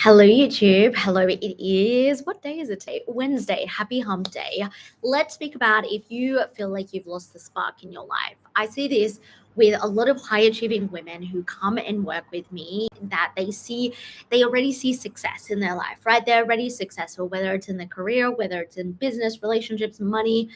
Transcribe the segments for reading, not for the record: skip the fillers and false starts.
Hello, YouTube. Hello, it is, what day is it today? Wednesday. Happy hump day. Let's speak about if you feel like you've lost the spark in your life. I see this with a lot of high achieving women who come and work with me that they already see success in their life, right? They're already successful, whether it's in their career, whether it's in business, relationships, money,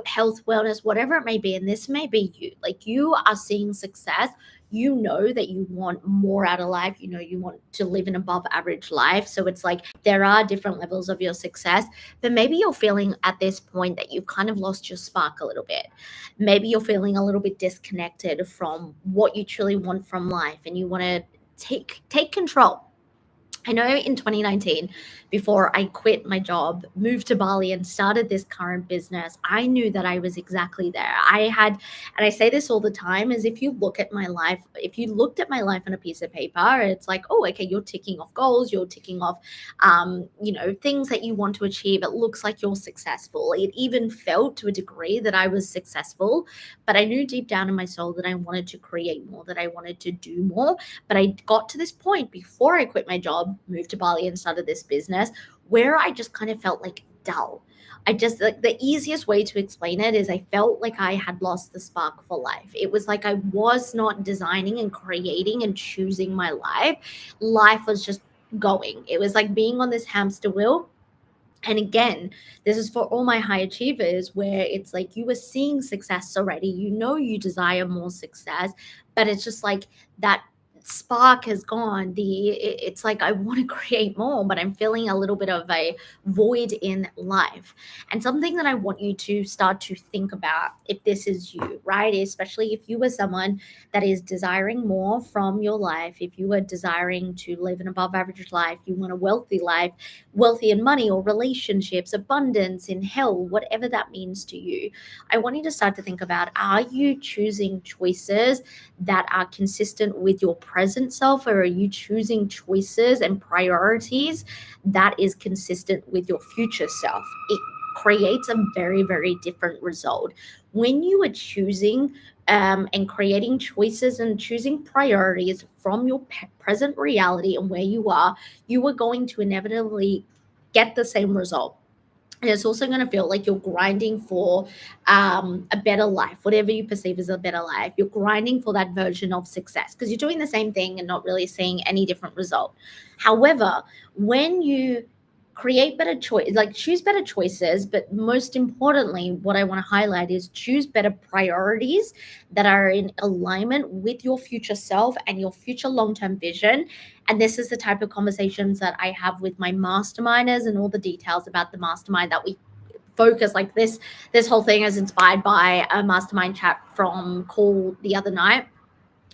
health, wellness, whatever it may be. And this may be you. Like you are seeing success, you know that you want more out of life, you know you want to live an above average life. So it's like there are different levels of your success, but maybe you're feeling at this point that you've kind of lost your spark a little bit. Maybe you're feeling a little bit disconnected from what you truly want from life, and you want to take control. I know in 2019, before I quit my job, moved to Bali, and started this current business, I knew that I was exactly there. And I say this all the time, is if you look at my life, if you looked at my life on a piece of paper, it's like, oh, okay, you're ticking off goals, you're ticking off, things that you want to achieve. It looks like you're successful. It even felt to a degree that I was successful, but I knew deep down in my soul that I wanted to create more, that I wanted to do more. But I got to this point before I quit my job, moved to Bali, and started this business where I just kind of felt like dull. I just, like, the easiest way to explain it is I felt like I had lost the spark for life. It was like I was not designing and creating and choosing my life. Life was just going. It was like being on this hamster wheel. And again, this is for all my high achievers, where it's like you were seeing success already, you know you desire more success, but it's just like that spark has gone. It's like I want to create more, but I'm feeling a little bit of a void in life. And something that I want you to start to think about, if this is you, right, especially if you were someone that is desiring more from your life, if you are desiring to live an above average life, you want a wealthy life, wealthy in money or relationships, abundance in health, whatever that means to you, I want you to start to think about, are you choosing choices that are consistent with your present self, or are you choosing choices and priorities that is consistent with your future self? It creates a very, very different result. When you are choosing and creating choices and choosing priorities from your present reality and where you are going to inevitably get the same result. And it's also going to feel like you're grinding for a better life, whatever you perceive as a better life. You're grinding for that version of success because you're doing the same thing and not really seeing any different result. However, when you create better choice, like choose better choices, but most importantly, what I want to highlight is choose better priorities that are in alignment with your future self and your future long-term vision. And this is the type of conversations that I have with my masterminders, and all the details about the mastermind that we focus, like this whole thing is inspired by a mastermind chat from call the other night.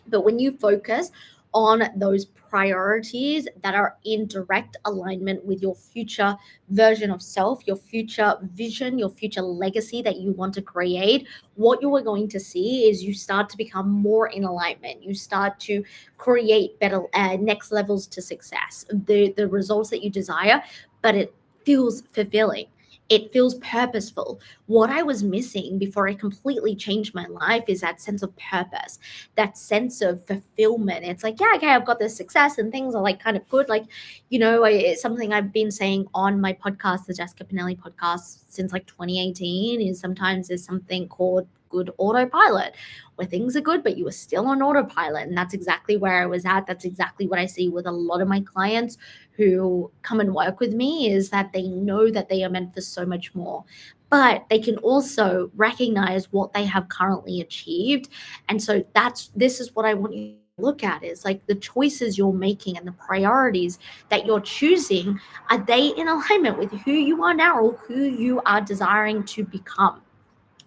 But when you focus on those priorities that are in direct alignment with your future version of self, your future vision, your future legacy that you want to create, what you are going to see is you start to become more in alignment. You start to create better next levels to success, the results that you desire, but it feels fulfilling. It feels purposeful. What I was missing before I completely changed my life is that sense of purpose, that sense of fulfillment. It's like, yeah, okay, I've got this success and things are like kind of good. Like, it's something I've been saying on my podcast, the Jessica Pinili podcast, since like 2018, is sometimes there's something called good autopilot, where things are good, but you are still on autopilot. And that's exactly where I was at. That's exactly what I see with a lot of my clients who come and work with me, is that they know that they are meant for so much more, but they can also recognize what they have currently achieved. And so this is what I want you to look at, is like the choices you're making and the priorities that you're choosing, are they in alignment with who you are now or who you are desiring to become?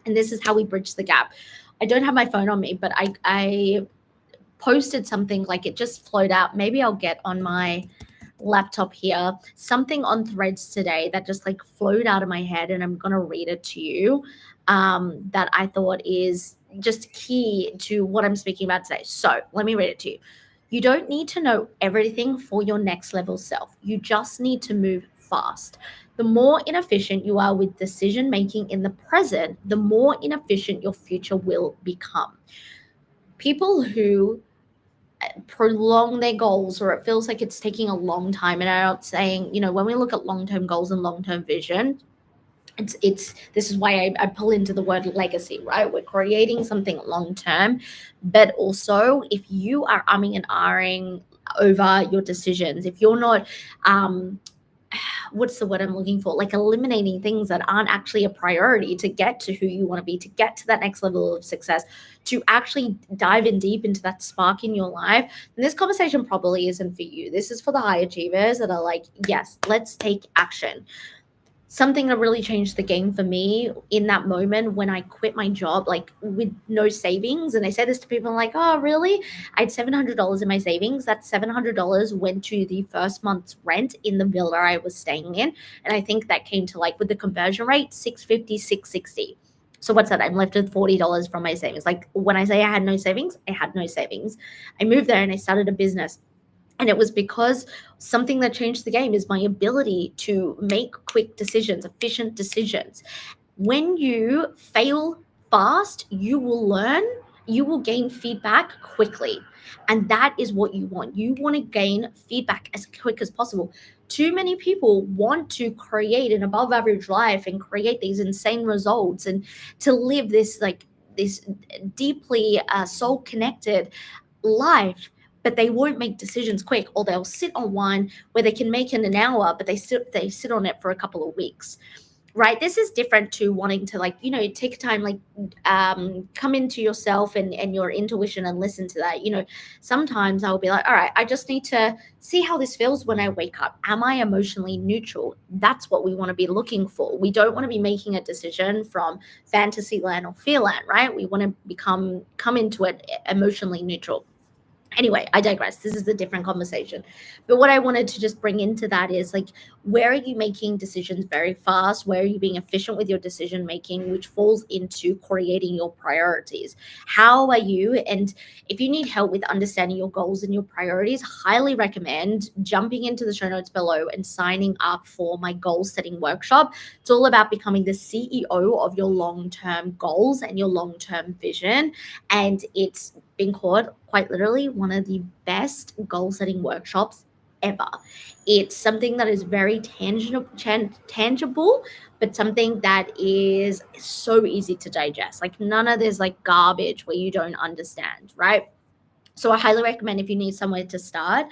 And this is how we bridge the gap. I don't have my phone on me, but I posted something, like it just flowed out. Maybe I'll get on my laptop here, something on Threads today that just like flowed out of my head, and I'm gonna read it to you, that I thought is just key to what I'm speaking about today. So let me read it to you. You don't need to know everything for your next level self. You just need to move fast. The more inefficient you are with decision making in the present, the more inefficient your future will become. People who prolong their goals, or it feels like it's taking a long time. And I'm not saying, when we look at long-term goals and long-term vision, it's this is why I pull into the word legacy, right? We're creating something long term, but also if you are umming and ahhing over your decisions, if you're not what's the word I'm looking for? Like eliminating things that aren't actually a priority to get to who you want to be, to get to that next level of success, to actually dive in deep into that spark in your life, then this conversation probably isn't for you. This is for the high achievers that are like, yes, let's take action. Something that really changed the game for me in that moment when I quit my job, like with no savings. And I say this to people, I'm like, oh, really? I had $700 in my savings. That $700 went to the first month's rent in the villa I was staying in. And I think that came to, like, with the conversion rate, 650, 660. So what's that? I'm left with $40 from my savings. Like, when I say I had no savings, I had no savings. I moved there and I started a business. And it was because something that changed the game is my ability to make quick decisions, efficient decisions. When you fail fast, you will learn, you will gain feedback quickly. And that is what you want. You want to gain feedback as quick as possible. Too many people want to create an above average life and create these insane results and to live this, like, this deeply soul connected life, but they won't make decisions quick, or they'll sit on one where they can make in an hour, but they sit on it for a couple of weeks. Right? This is different to wanting to, like, take time, like, come into yourself and your intuition and listen to that. Sometimes I'll be like, all right, I just need to see how this feels when I wake up. Am I emotionally neutral? That's what we want to be looking for. We don't want to be making a decision from fantasy land or fear land, right? We want to come into it emotionally neutral. Anyway, I digress. This is a different conversation. But what I wanted to just bring into that is, like, where are you making decisions very fast? Where are you being efficient with your decision making, which falls into creating your priorities? How are you? And if you need help with understanding your goals and your priorities, highly recommend jumping into the show notes below and signing up for my goal setting workshop. It's all about becoming the CEO of your long-term goals and your long-term vision. And it's been called, quite literally, one of the best goal setting workshops ever. It's something that is very tangible, but something that is so easy to digest. Like, none of this, like, garbage where you don't understand, right? So I highly recommend, if you need somewhere to start,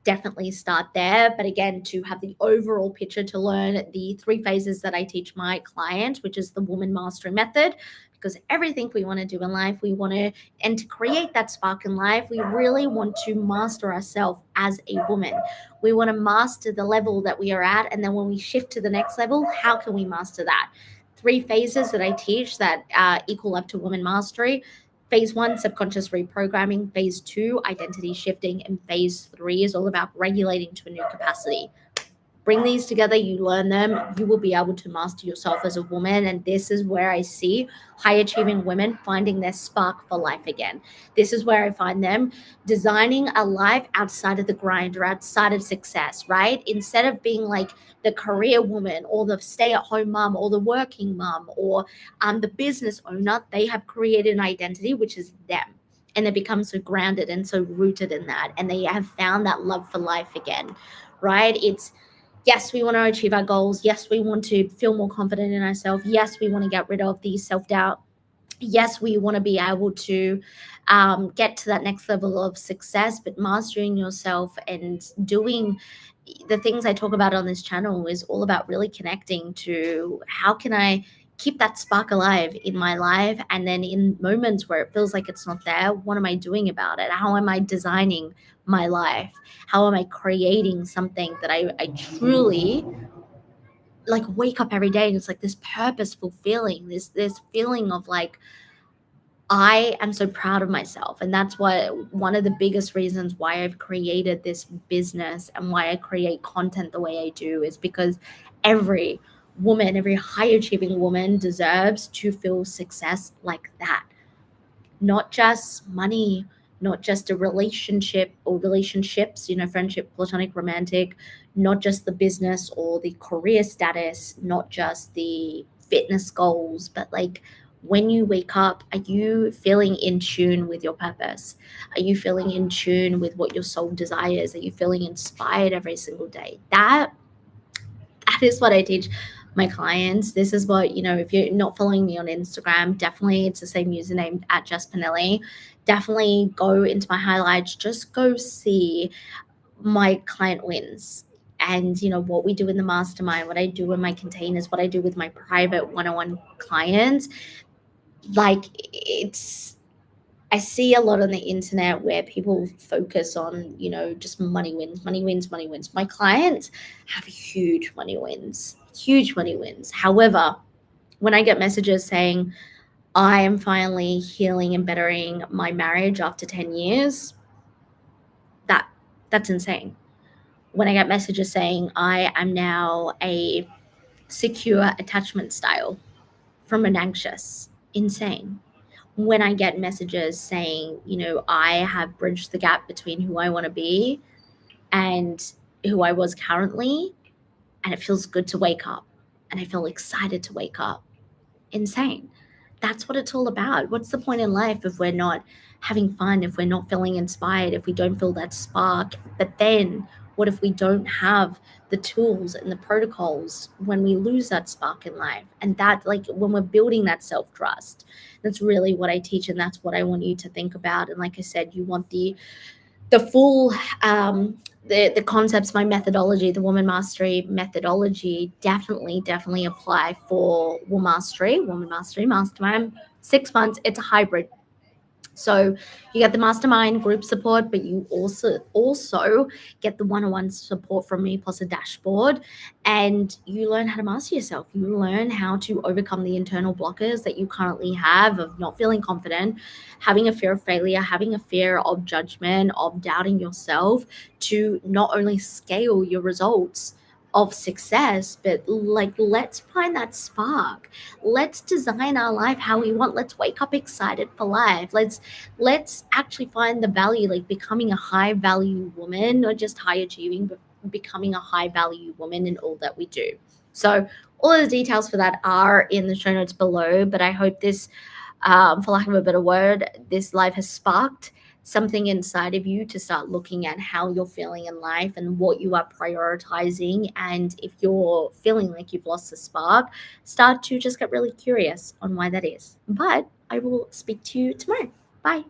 definitely start there. But again, to have the overall picture, to learn the 3 phases that I teach my clients, which is the WoMastery Method, because everything we want to do in life, and to create that spark in life, we really want to master ourselves as a woman. We want to master the level that we are at. And then when we shift to the next level, how can we master that? 3 phases that I teach that equal up to woman mastery. Phase 1, subconscious reprogramming. Phase 2, identity shifting. And phase 3 is all about regulating to a new capacity. Bring these together, you learn them, you will be able to master yourself as a woman. And this is where I see high achieving women finding their spark for life again. This is where I find them designing a life outside of the grind or outside of success, right? Instead of being like the career woman or the stay-at-home mom or the working mom or the business owner, they have created an identity which is them. And they become so grounded and so rooted in that. And they have found that love for life again, right? Yes, we want to achieve our goals. Yes, we want to feel more confident in ourselves. Yes, we want to get rid of the self-doubt. Yes, we want to be able to get to that next level of success, but mastering yourself and doing the things I talk about on this channel is all about really connecting to how can I keep that spark alive in my life. And then in moments where it feels like it's not there, what am I doing about it? How am I designing my life? How am I creating something that I truly, like, wake up every day and it's like this purposeful feeling, this feeling of like, I am so proud of myself. And that's what one of the biggest reasons why I've created this business and why I create content the way I do is because every woman, every high achieving woman deserves to feel success like that. Not just money, not just a relationship or relationships, friendship, platonic, romantic, not just the business or the career status, not just the fitness goals, but like When you wake up, are you feeling in tune with your purpose? Are you feeling in tune with what your soul desires? Are you feeling inspired every single day? That is what I teach my clients. This is what, if you're not following me on Instagram, definitely it's the same username at Just Pinili. Definitely go into my highlights, just go see my client wins and what we do in the mastermind, what I do in my containers, what I do with my private one-on-one clients. Like, it's I see a lot on the internet where people focus on, just money wins, money wins, money wins. My clients have huge money wins, huge money wins. However, when I get messages saying, I am finally healing and bettering my marriage after 10 years, that's insane. When I get messages saying, I am now a secure attachment style from an anxious, insane. When I get messages saying, I have bridged the gap between who I want to be and who I was currently, and it feels good to wake up, and I feel excited to wake up. Insane. That's what it's all about. What's the point in life if we're not having fun, if we're not feeling inspired, if we don't feel that spark? But then what if we don't have the tools and the protocols when we lose that spark in life? And that, like, when we're building that self-trust, that's really what I teach, and that's what I want you to think about. And like I said, you want the full the concepts, my methodology, the Woman Mastery methodology, definitely apply for Woman Mastery Mastermind. 6 months, it's a hybrid. So you get the mastermind group support, but you also get the one-on-one support from me plus a dashboard, and you learn how to master yourself. You learn how to overcome the internal blockers that you currently have of not feeling confident, having a fear of failure, having a fear of judgment, of doubting yourself, to not only scale your results of success, but like, let's find that spark. Let's design our life how we want. Let's wake up excited for life. Let's actually find the value, like becoming a high value woman, not just high achieving, but becoming a high value woman in all that we do. So all of the details for that are in the show notes below, but I hope this, for lack of a better word, this live has sparked something inside of you to start looking at how you're feeling in life and what you are prioritizing. And if you're feeling like you've lost the spark, start to just get really curious on why that is. But I will speak to you tomorrow. Bye.